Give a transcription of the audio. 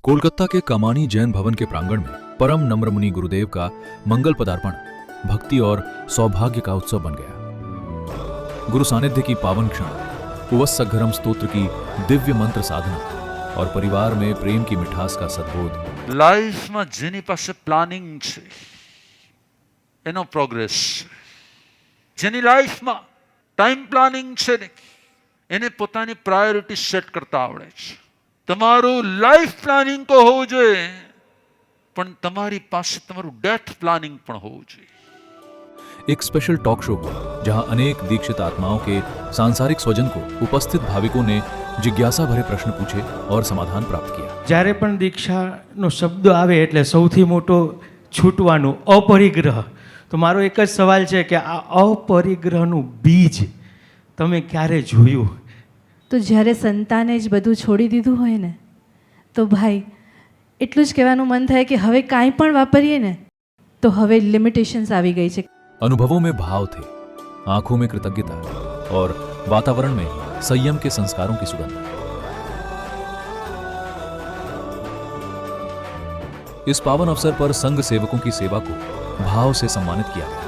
कोलकाता के कमानी जैन भवन के प्रांगण में परम नम्र मुनि गुरुदेव का मंगल पदार्पण भक्ति और सौभाग्य का उत्सव बन गया। गुरु सानिध्य की पावन क्षण, उपवत्सघ्रम स्तोत्र की दिव्य मंत्र साधना और परिवार में प्रेम की मिठास का सद्बोध। लाइफ में जेनी पासे प्लानिंग छे एनो प्रोग्रेस, जेनी लाइफ में टाइम प्लानिंग छे ने एने पोतानी प्रायोरिटी सेट करता आवड़े छे। तमारू लाइफ प्लानिंग तो होवुं जोईए पण तमारी पासे तमारू डेथ प्लानिंग पण होवुं जोईए। एक स्पेशल टॉक शो हुआ जहां अनेक दीक्षित आत्माओं के सांसारिक स्वजन को उपस्थित भाविकों ने जिज्ञासा भरे प्रश्न पूछे और समाधान प्राप्त किया। જ્યારે પણ દીક્ષાનો શબ્દ આવે એટલે સૌથી મોટો છૂટવાનું અપરિગ્રહ। તો મારો એક જ સવાલ છે કે આ અપરિગ્રહનું બીજ તમે ક્યારે જોયું? તો જ્યારે સંતાને જ બધું છોડી દીધું હોય ને તો ભાઈ એટલું જ કહેવાનું મન થાય કે હવે કાંઈ પણ વાપરીએ ને તો હવે લિમિટેશન્સ આવી ગઈ છે। अनुभवों में भाव थे, आंखों में कृतज्ञता और वातावरण में संयम के संस्कारों की सुगंध। इस पावन अवसर पर संघ सेवकों की सेवा को भाव से सम्मानित किया गया।